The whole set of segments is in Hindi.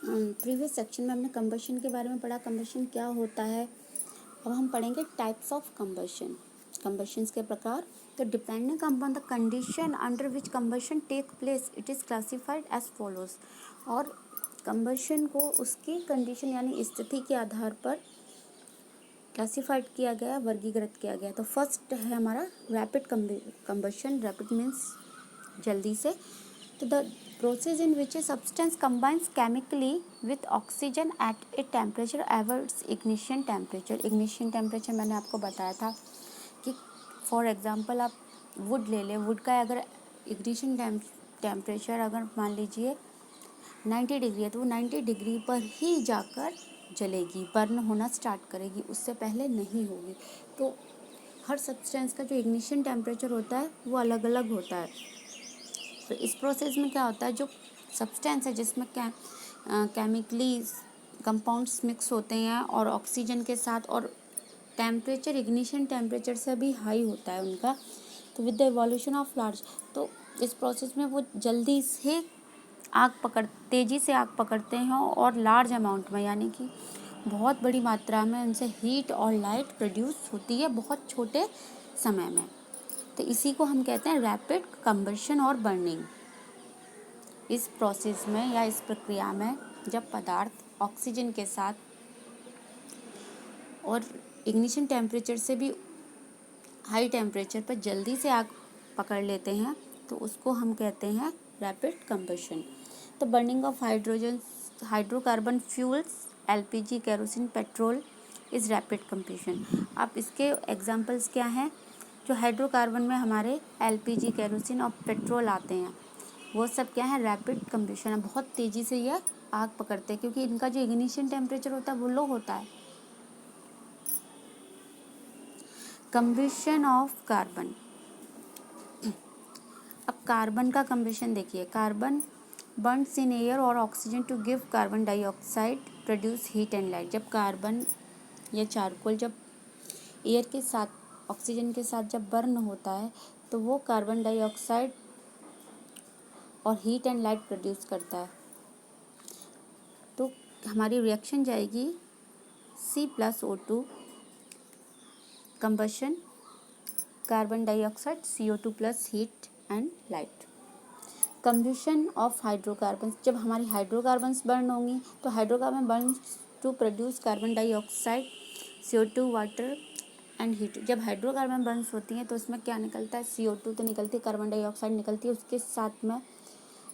प्रीवियस सेक्शन में हमने कंबशन के बारे में पढ़ा, कंबशन क्या होता है। अब हम पढ़ेंगे टाइप्स ऑफ कंबशन, कंबशंस के प्रकार। तो depending upon the condition under which combustion take place it is classified as follows. और कंबशन को उसकी कंडीशन यानी स्थिति के आधार पर क्लासिफाइड किया गया, वर्गीकृत किया गया। तो फर्स्ट है हमारा रैपिड कंबशन। रैपिड मीन्स जल्दी से। तो the process in which a substance combines chemically with oxygen at a temperature ever its ignition temperature. Ignition temperature मैंने आपको बताया था कि फॉर एग्जांपल आप वुड ले लें, वुड का अगर इग्निशन टेम्परेचर अगर मान लीजिए 90 डिग्री है तो वो 90 डिग्री पर ही जाकर जलेगी, बर्न होना स्टार्ट करेगी, उससे पहले नहीं होगी। तो हर सब्सटेंस का जो इग्निशन टेम्परेचर होता है वो अलग अलग होता है। तो इस प्रोसेस में क्या होता है, जो सब्सटेंस है जिसमें केमिकली कंपाउंड्स मिक्स होते हैं और ऑक्सीजन के साथ, और टेम्परेचर इग्निशन टेम्परेचर से भी हाई होता है उनका। तो with the evolution of large, तो इस प्रोसेस में वो जल्दी से तेज़ी से आग पकड़ते हैं और लार्ज अमाउंट में, यानी कि बहुत बड़ी मात्रा में उनसे हीट और लाइट प्रोड्यूस होती है बहुत छोटे समय में। तो इसी को हम कहते हैं रैपिड कंबशन और बर्निंग। इस प्रोसेस में या इस प्रक्रिया में जब पदार्थ ऑक्सीजन के साथ और इग्निशन टेम्परेचर से भी हाई टेम्परेचर पर जल्दी से आग पकड़ लेते हैं तो उसको हम कहते हैं रैपिड कंबशन। तो burning of hydrocarbon fuels, LPG, kerosene, petrol is rapid combustion. अब इसके एग्जांपल्स क्या हैं? जो हाइड्रोकार्बन में हमारे एलपीजी, केरोसिन और पेट्रोल आते हैं वो सब क्या है? रैपिड कंबशन है। बहुत तेज़ी से यह आग पकड़ते हैं क्योंकि इनका जो इग्निशन टेम्परेचर होता है वो लो होता है। Combustion of carbon. अब कार्बन का कंबशन देखिए। कार्बन बर्न्स इन एयर और oxygen to give carbon dioxide produce heat and light. जब कार्बन या चारकोल जब एयर के साथ, ऑक्सीजन के साथ जब बर्न होता है तो वो कार्बन डाइऑक्साइड और हीट एंड लाइट प्रोड्यूस करता है। तो हमारी रिएक्शन जाएगी C+O2 combustion, carbon dioxide, CO2 plus heat and light. Combustion of hydrocarbon. जब हमारी हाइड्रोकार्बन्स बर्न होंगी तो hydrocarbon burns to produce carbon dioxide, CO2, water and heat. जब हाइड्रोकार्बन बर्न्स होती हैं तो उसमें क्या निकलता है? CO2 तो निकलती है, कार्बन डाइऑक्साइड निकलती है, उसके साथ में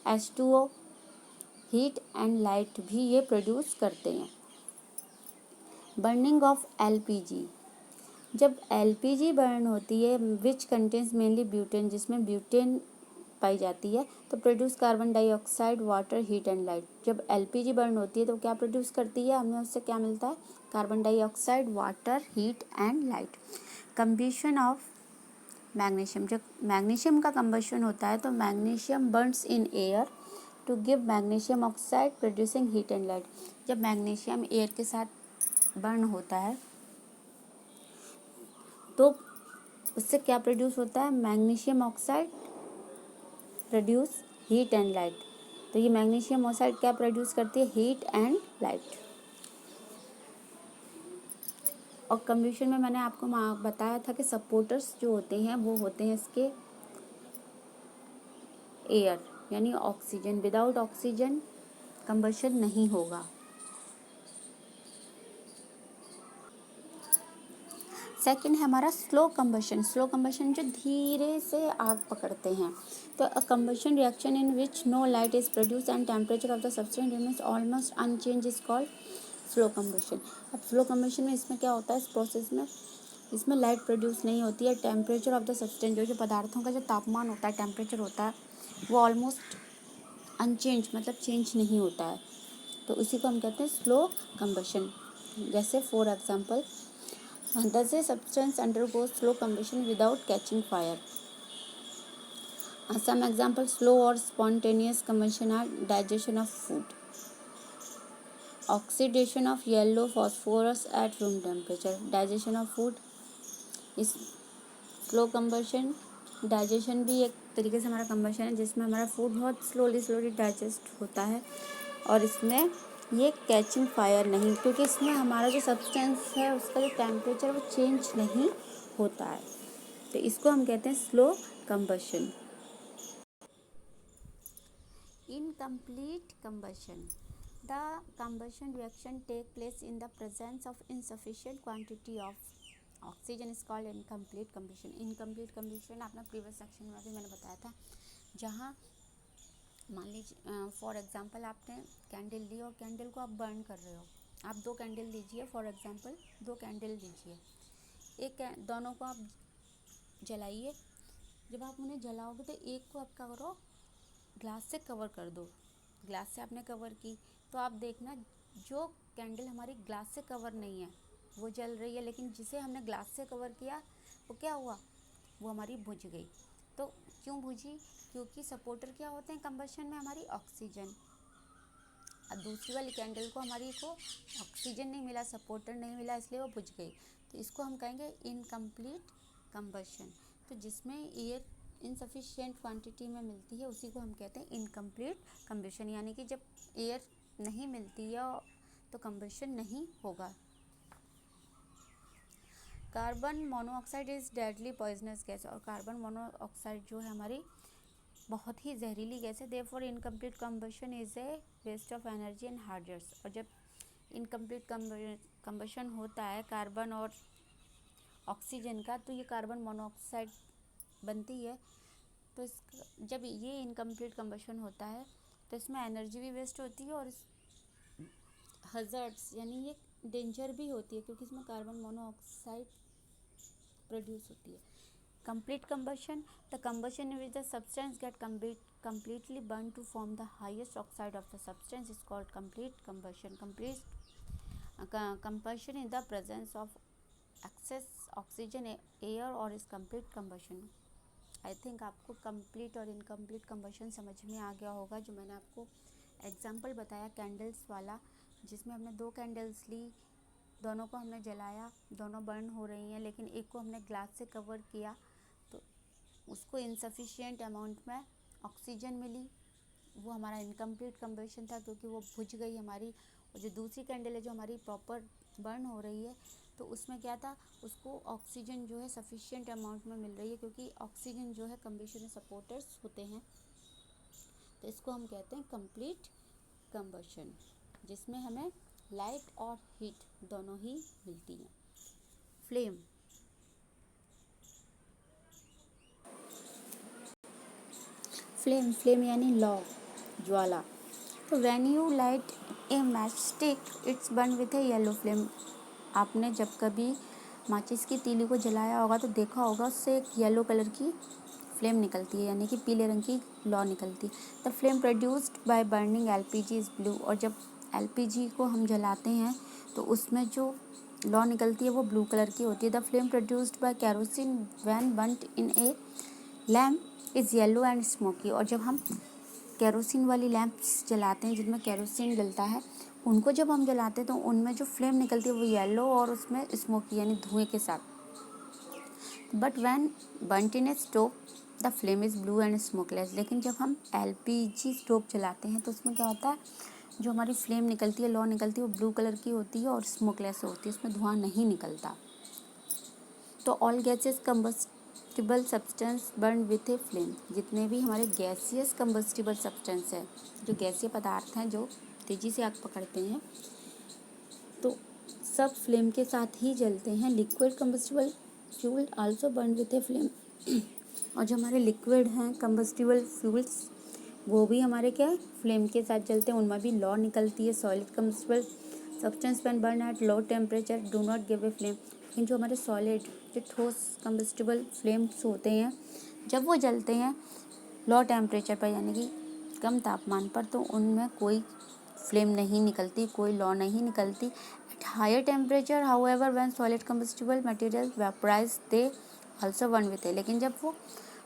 H2O, हीट एंड लाइट भी ये प्रोड्यूस करते हैं। Burning of LPG। जब LPG बर्न होती है विच कंटेन्स मेनली ब्यूटेन, जिसमें ब्यूटेन पाई जाती है, तो produce carbon dioxide, water, heat and light. जब LPG बर्न होती है तो क्या प्रोड्यूस करती है? हमें उससे क्या मिलता है? Carbon dioxide, water, heat and light. Combustion of magnesium. जब मैग्नीशियम का कंबशन होता है तो magnesium burns in air to give magnesium oxide producing heat and light. जब मैग्नीशियम एयर के साथ बर्न होता है तो उससे क्या प्रोड्यूस होता है? Magnesium oxide produce heat and light. तो ये मैग्नीशियम ऑक्साइड क्या प्रोड्यूस करती है? Heat and light. और कंबशन में मैंने आपको बताया था कि सपोर्टर्स जो होते हैं वो होते हैं इसके एयर यानी ऑक्सीजन। विदाउट ऑक्सीजन कंबशन नहीं होगा। सेकंड है हमारा स्लो कंबशन। स्लो कंबशन जो धीरे से आग पकड़ते हैं। तो a combustion reaction in which no light is produce and temperature of the substance remains almost unchanged is called slow combustion. अब स्लो कंबशन में इसमें क्या होता है? इस प्रोसेस में इसमें लाइट प्रोड्यूस नहीं होती है। टेम्परेचर ऑफ द सब्सटेंस, जो पदार्थों का जो तापमान होता है, टेम्परेचर होता है, वो ऑलमोस्ट अनचेंज मतलब चेंज नहीं होता है। तो इसी को हम कहते हैं स्लो कंबशन। जैसे for example, does a substance undergo slow combustion without catching fire? Some examples: slow or spontaneous combustion are digestion of food, oxidation of yellow phosphorus at room temperature. Digestion of food is slow combustion. Digestion भी एक तरीके से हमारा कंबशन है जिसमें हमारा फूड बहुत स्लोली डाइजेस्ट होता है और इसमें ये कैचिंग फायर नहीं, क्योंकि इसमें हमारा जो सब्सटेंस है उसका जो टेम्परेचर वो चेंज नहीं होता है, तो इसको हम कहते हैं slow combustion. Incomplete combustion. The combustion reaction take place in the presence of insufficient quantity of oxygen is called incomplete combustion. Incomplete combustion आपने प्रीवियस सेक्शन में भी मैंने बताया था, जहाँ मान लीजिए फॉर एग्जांपल आपने कैंडल ली और कैंडल को आप बर्न कर रहे हो। आप दो कैंडल लीजिए, फॉर एग्जांपल दो कैंडल लीजिए, दोनों को आप जलाइए। जब आप उन्हें जलाओगे तो एक को आप क्या करो, ग्लास से कवर कर दो। ग्लास से आपने कवर की तो आप देखना जो कैंडल हमारी ग्लास से कवर नहीं है वो जल रही है, लेकिन जिसे हमने ग्लास से कवर किया वो क्या हुआ, वो हमारी बुझ गई। तो क्यों बुझी, क्योंकि सपोर्टर क्या होते हैं कंबशन में, हमारी ऑक्सीजन। अब दूसरी वाली कैंडल को हमारी को ऑक्सीजन नहीं मिला, सपोर्टर नहीं मिला, इसलिए वो बुझ गई। तो इसको हम कहेंगे इनकम्प्लीट कंबशन। तो जिसमें एयर इनसफिशिएंट क्वांटिटी में मिलती है उसी को हम कहते हैं इनकम्प्लीट कंबशन, यानी कि जब एयर नहीं मिलती है तो कंबशन नहीं होगा। Carbon monoxide is deadly poisonous gas, और कार्बन मोनोऑक्साइड जो है हमारी बहुत ही जहरीली गैस है। Therefore incomplete combustion is a waste of energy and hazards. और जब इनकम्प्लीट कंबशन होता है कार्बन और ऑक्सीजन का, तो ये कार्बन मोनोऑक्साइड बनती है। तो जब ये इनकम्प्लीट कंबशन होता है तो इसमें एनर्जी भी वेस्ट होती है और हज़ार्ड्स यानी ये डेंजर भी होती है, क्योंकि इसमें कार्बन मोनोऑक्साइड प्रोड्यूस होती है। Complete combustion, the combustion in which the substance get completely burned to form the highest oxide of the substance is called complete combustion. Combustion in the presence of excess oxygen air or is complete combustion. I think आपको कंप्लीट और इनकम्प्लीट कंबशन समझ में आ गया होगा। जो मैंने आपको एग्जांपल बताया कैंडल्स वाला, जिसमें हमने दो कैंडल्स ली, दोनों को हमने जलाया, दोनों बर्न हो रही हैं, लेकिन एक को हमने ग्लास से कवर किया तो उसको इनसफिशिएंट अमाउंट में ऑक्सीजन मिली, वो हमारा इनकम्प्लीट कंबशन था क्योंकि वो बुझ गई हमारी। और जो दूसरी कैंडल है जो हमारी प्रॉपर बर्न हो रही है, तो उसमें क्या था, उसको ऑक्सीजन जो है सफिशिएंट अमाउंट में मिल रही है, क्योंकि ऑक्सीजन जो है कंबशन में सपोर्टर्स होते हैं। तो इसको हम कहते हैं कंप्लीट कंबशन, जिसमें हमें लाइट और हीट दोनों ही मिलती हैं। फ्लेम, फ्लेम यानी लौ, ज्वाला। तो when you light A match stick it's burn with A yellow flame. आपने जब कभी माचिस की तीली को जलाया होगा तो देखा होगा उससे एक येलो कलर की फ्लेम निकलती है, यानी कि पीले रंग की लौ निकलती है। The flame produced by burning LPG is blue. और जब एलपीजी को हम जलाते हैं तो उसमें जो लौ निकलती है वो ब्लू कलर की होती है। The flame produced by kerosene when burned in A lamp is yellow and smoky. और जब हम कैरोसिन वाली लैंप्स जलाते हैं जिनमें कैरोसिन डलता है, उनको जब हम जलाते हैं तो उनमें जो फ्लेम निकलती है वो येलो और उसमें स्मोकी यानी धुएं के साथ। But when burned in A stove the flame is blue and smokeless. लेकिन जब हम एलपीजी स्टोव जलाते हैं तो उसमें क्या होता है, जो हमारी फ्लेम निकलती है, लौ निकलती है, वो ब्लू कलर की होती है और स्मोकलेस होती है, उसमें धुआं नहीं निकलता। तो all gases combustible substance burn with a flame. जितने भी हमारे गैसियस कंबस्टिबल सब्सटेंस है, जो गैसीय पदार्थ हैं जो तेज़ी से आग पकड़ते हैं, तो सब फ्लेम के साथ ही जलते हैं। Liquid combustible fuel also burn with A flame. और जो हमारे लिक्विड हैं कंबस्टिबल फ्यूल्स, वो भी हमारे क्या है, फ्लेम के साथ जलते हैं, उनमें भी लौ निकलती है। Solid combustible substance when burn at low temperature do not give a flame. लेकिन जो हमारे सॉलिड जो ठोस कंबस्टिबल फ्लेम्स होते हैं, जब वो जलते हैं लो टेम्परेचर पर यानी कि कम तापमान पर, तो उनमें कोई फ्लेम नहीं निकलती, कोई लौ नहीं निकलती। At higher temperature however when solid combustible material vaporise they also burn with a. लेकिन जब वो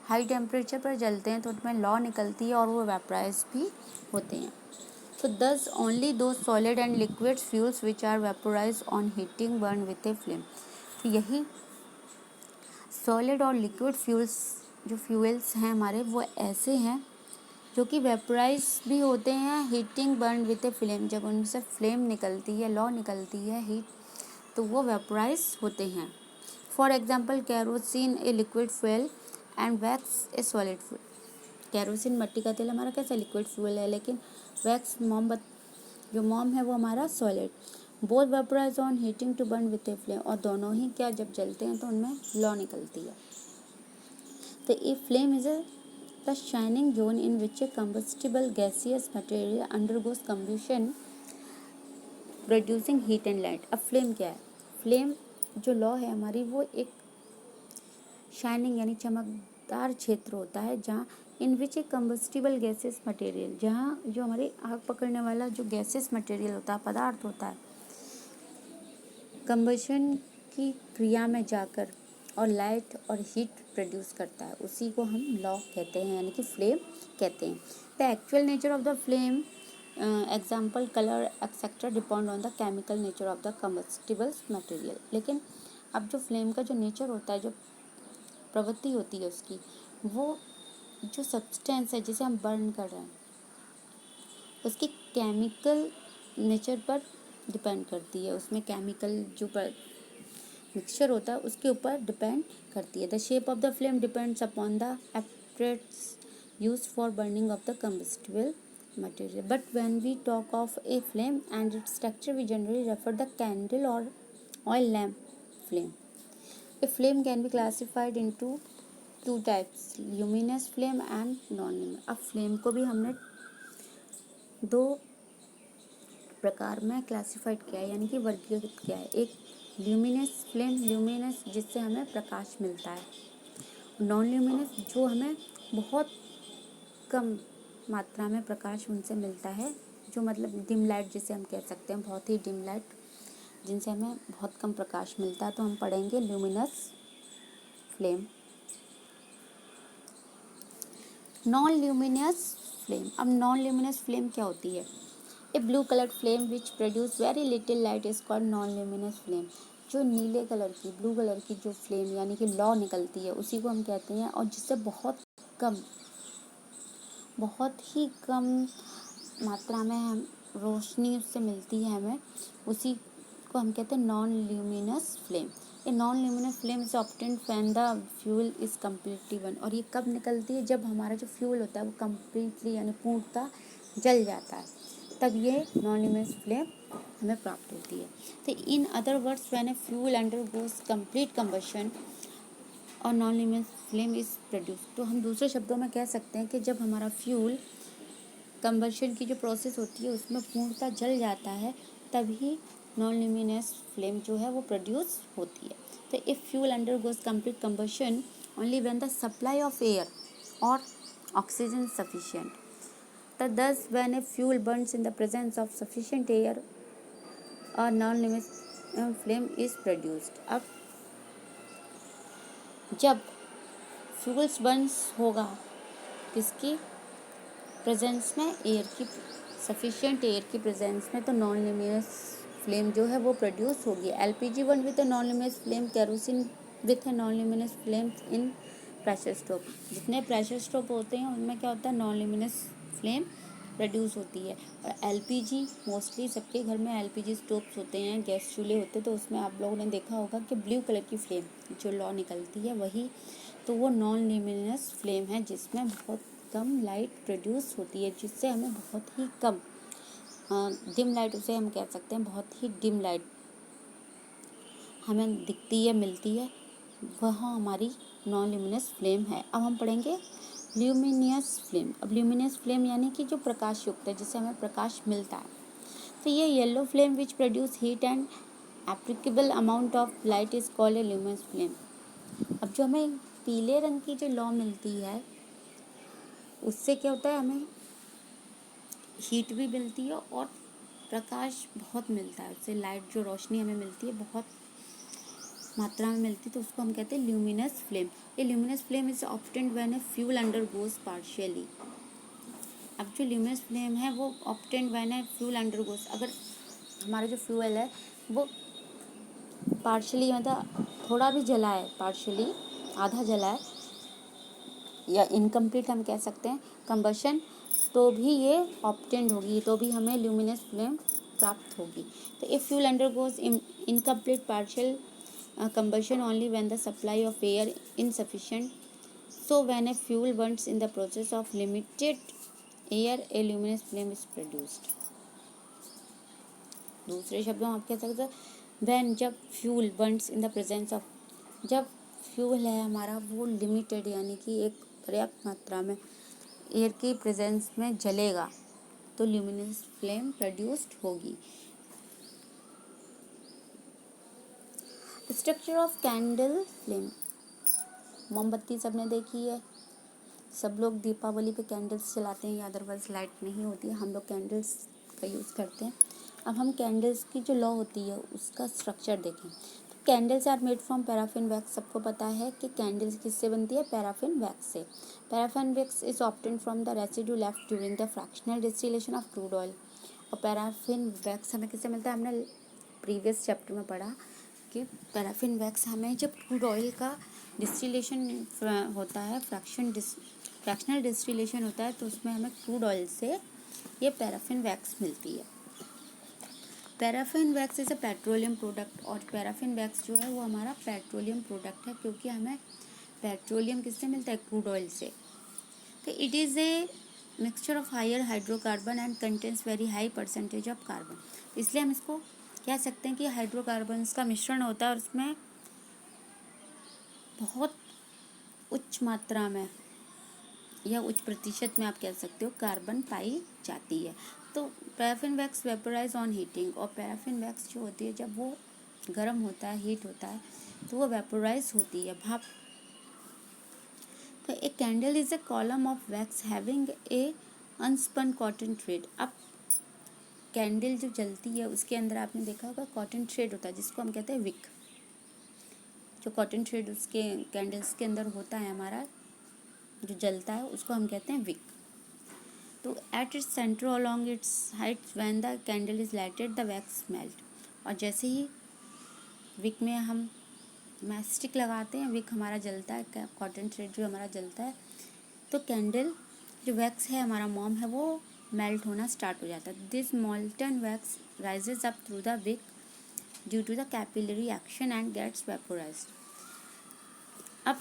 हाई टेम्परेचर पर जलते हैं तो उनमें लौ निकलती है और वो वेपराइज भी होते हैं। So thus only those solid and liquid fuels which are vaporized on heating burn with a flame. तो यही सॉलिड और लिक्विड फ्यूल्स जो फ्यूल्स हैं हमारे, वो ऐसे हैं जो कि वेपराइज भी होते हैं heating burn with a flame. जब उनसे फ्लेम निकलती है, लौ निकलती है, हीट, तो वो वेपराइज होते हैं। For example kerosene a liquid fuel and wax A solid fuel. Kerosene मिट्टी का तेल हमारा कैसा लिक्विड फ्यूल है, लेकिन वैक्स जो मोम है वो हमारा solid. Both vaporise on heating to burn with a flame, और दोनों ही क्या जब जलते हैं तो उनमें लौ निकलती है। तो a flame is the shining zone in which A combustible gaseous material undergoes combustion producing heat and light. अब फ्लेम क्या है? फ्लेम जो लौ है हमारी, वो एक शाइनिंग यानी चमकदार क्षेत्र होता है जहाँ इन which A combustible gases material, जहाँ जो हमारी आग पकड़ने वाला जो गैसेस मटेरियल होता है, पदार्थ होता है, कंबशन की क्रिया में जाकर और लाइट और हीट प्रोड्यूस करता है, उसी को हम लौ कहते हैं, यानी कि फ्लेम कहते हैं। The actual nature of the flame, example colour etcetera depend on the chemical nature of the combustibles material. लेकिन अब जो फ्लेम का जो नेचर होता है, जो प्रवृत्ति होती है उसकी, वो जो सब्सटेंस है जिसे हम बर्न कर रहे हैं उसकी केमिकल नेचर पर डिपेंड करती है। उसमें केमिकल जो मिक्सचर होता है उसके ऊपर डिपेंड करती है। The shape of the flame depends upon the apparatus used for burning of the combustible material. But when we talk of a flame and its structure, we generally refer the candle or oil lamp flame. A flame can be classified into two types, luminous flame and non-luminous. अब फ्लेम को भी हमने दो प्रकार में क्लासिफाइड किया है, यानी कि वर्गीकृत किया है। एक ल्यूमिनस फ्लेम, ल्यूमिनस जिससे हमें प्रकाश मिलता है, नॉन ल्यूमिनस जो हमें बहुत कम मात्रा में प्रकाश उनसे मिलता है, जो मतलब डिम लाइट जिसे हम कह सकते हैं, बहुत ही डिम लाइट जिनसे हमें बहुत कम प्रकाश मिलता है, तो हम पढ़ेंगे luminous flame. Non luminous flame. अब नॉन ल्यूमिनस फ्लेम क्या होती है? A blue colour flame which produce very little light is called non luminous flame. जो नीले कलर की, ब्लू कलर की जो फ्लेम यानी कि लौ निकलती है, उसी को हम कहते हैं, और जिससे बहुत ही कम मात्रा में हम रोशनी उससे मिलती है हमें, उसी को हम कहते हैं non luminous flame. A non luminous flame is obtained when the fuel is completely burn. और ये कब निकलती है? जब हमारा जो फ्यूल होता है वो कम्प्लीटली यानी पूर्णतः जल जाता है, तब ये नॉन ल्यूमिनस फ्लेम हमें प्राप्त होती है। तो in other words, when a fuel undergoes complete combustion और non luminous flame is produce. तो हम दूसरे शब्दों में कह सकते हैं कि जब हमारा फ्यूल कंबशन की जो प्रोसेस होती है उसमें पूर्णतः जल जाता है, तभी नॉन ल्यूमिनस फ्लेम जो है वो प्रोड्यूस होती है। तो if fuel undergoes complete combustion only when the supply of air और oxygen sufficient. Thus, when a fuel burns in the presence of sufficient air, a non-luminous flame is produced. अब जब फ्यूल्स बर्न्स होगा किसकी प्रेजेंस में? एयर की, सफिशिएंट एयर की प्रेजेंस में, तो नॉन ल्यूमिनस फ्लेम जो है वो प्रोड्यूस होगी। LPG burn with a non luminous flame, kerosene with a non luminous flame in pressure stove. जितने प्रेशर स्टोव होते हैं उनमें क्या होता है? नॉन ल्यूमिनस फ्लेम प्रोड्यूस होती है। और एलपीजी, मोस्टली सबके घर में एलपीजी स्टोव्स होते हैं, गैस चूल्हे होते हैं, तो उसमें आप लोगों ने देखा होगा कि ब्लू कलर की फ्लेम जो लौ निकलती है वही, तो वो नॉन ल्यूमिनस फ्लेम है जिसमें बहुत कम लाइट प्रोड्यूस होती है, जिससे हमें बहुत ही कम डिम लाइट, उसे हम कह सकते हैं बहुत ही डिम लाइट हमें दिखती है, मिलती है, वह हमारी नॉन ल्यूमिनस फ्लेम है। अब हम पढ़ेंगे ल्यूमिनियस फ्लेम। अब ल्यूमिनियस फ्लेम यानी कि जो प्रकाश युक्त है, जिससे हमें प्रकाश मिलता है। तो ये yellow flame which produce heat and applicable amount of light is called a luminous flame. अब जो हमें पीले रंग की जो लौ मिलती है उससे क्या होता है? हमें हीट भी मिलती है और प्रकाश बहुत मिलता है, उससे लाइट जो रोशनी हमें मिलती है बहुत मात्रा में मिलती है, तो उसको हम कहते हैं ल्यूमिनस फ्लेम। ये luminous flame is obtained when a fuel undergoes partially. अब जो ल्यूमिनस फ्लेम है वो obtained when a fuel undergoes, अगर हमारा जो फ्यूल है वो पार्शियली मतलब थोड़ा भी जला है, पार्शियली आधा जला है, या इनकम्प्लीट हम कह सकते हैं कंबशन, तो भी ये ऑब्टेन्ड होगी, तो भी हमें ल्यूमिनस फ्लेम प्राप्त होगी। तो if fuel undergoes incomplete partial combustion only when the supply of air insufficient. So when a fuel burns in the process of limited air, a luminous flame is produced. दूसरे शब्दों में आप कह सकते हैं when, जब fuel Burns in the presence of, जब फ्यूल है हमारा वो लिमिटेड यानी कि एक पर्याप्त मात्रा में एयर की प्रेजेंस में जलेगा तो ल्यूमिनस फ्लेम प्रोड्यूस्ड होगी। Structure of candle flame. मोमबत्ती सबने देखी है, सब लोग दीपावली पे कैंडल्स जलाते हैं या अदरवाइज लाइट नहीं होती है, हम लोग कैंडल्स का यूज़ करते हैं। अब हम कैंडल्स की जो लॉ होती है उसका स्ट्रक्चर देखें। तो candles are made from paraffin wax. सबको पता है कि कैंडल्स किससे बनती है, पैराफिन वैक्स से। Paraffin wax is obtained from the residue left during the fractional distillation of crude oil. और पैराफिन वैक्स हमें किससे मिलता है, हमने प्रीवियस चैप्टर में पढ़ा कि पैराफिन वैक्स हमें जब क्रूड ऑयल का डिस्टिलेशन होता है, फ्रैक्शनल डिस्टिलेशन होता है, तो उसमें हमें क्रूड ऑयल से ये पैराफिन वैक्स मिलती है। Paraffin wax is a petroleum product. और पैराफिन वैक्स जो है वो हमारा पेट्रोलियम प्रोडक्ट है, क्योंकि हमें पेट्रोलियम किससे मिलता है, क्रूड ऑयल से। तो it is a mixture of higher hydrocarbon and contains very high percentage of carbon. इसलिए हम इसको कह सकते हैं कि हाइड्रोकार्बन्स का मिश्रण होता है और उसमें बहुत उच्च मात्रा में या उच्च प्रतिशत में आप कह सकते हो कार्बन पाई जाती है। तो paraffin wax vaporise on heating. और पैराफिन वैक्स जो होती है जब वो गर्म होता है, हीट होता है, तो वो वेपोराइज होती है, भाप। तो a candle is a column of wax having a unspun cotton thread. अब कैंडल जो जलती है उसके अंदर आपने देखा होगा कॉटन थ्रेड होता है, जिसको हम कहते हैं विक। जो कॉटन थ्रेड उसके कैंडल्स के अंदर होता है हमारा जो जलता है, उसको हम कहते हैं विक। तो at its centre along its Heights when the candle is lighted the wax melt. और जैसे ही विक में हम मैस्टिक लगाते हैं, विक हमारा जलता है, कॉटन थ्रेड जो हमारा जलता है, तो कैंडल जो वैक्स है हमारा मोम है वो मेल्ट होना स्टार्ट हो जाता है। This molten wax rises up through the wick due to the capillary action and gets vaporised. अब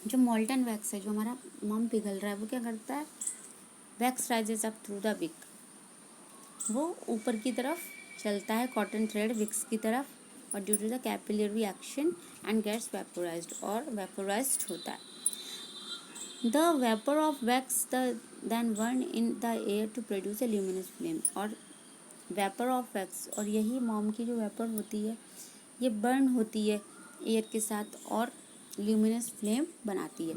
जो मोल्टन वैक्स है, जो हमारा मोम पिघल रहा है, वो क्या करता है, wax rises up through the wick, वो ऊपर की तरफ चलता है कॉटन थ्रेड विक्स की तरफ, और due to the capillary action and gets vaporised, और वेपोराइज्ड होता है। The vapour of wax then burn in the air to produce a luminous flame. और वेपर ऑफ वैक्स, और यही मोम की जो वेपर होती है ये बर्न होती है एयर के साथ और ल्यूमिनस फ्लेम बनाती है,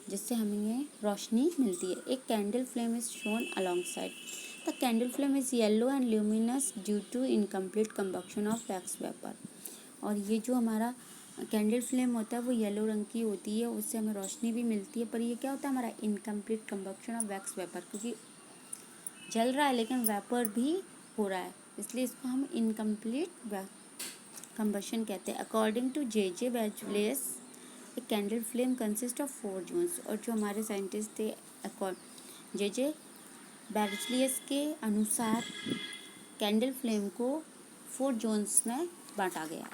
जिससे हमें रोशनी मिलती है। एक candle flame is shown alongside. The candle flame is yellow and luminous due to incomplete combustion of wax vapour. और ये जो हमारा कैंडल फ्लेम होता है वो येलो रंग की होती है, उससे हमें रोशनी भी मिलती है, पर ये क्या होता है हमारा incomplete combustion of wax vapour, क्योंकि जल रहा है लेकिन वेपर भी हो रहा है, इसलिए इसको हम इनकम्प्लीट कंबशन कहते हैं। According to J Berzelius a candle flame consist of 4 zones. और जो हमारे साइंटिस्ट थे जे बेजलियस के अनुसार कैंडल फ्लेम को 4 जोन्स में बांटा गया।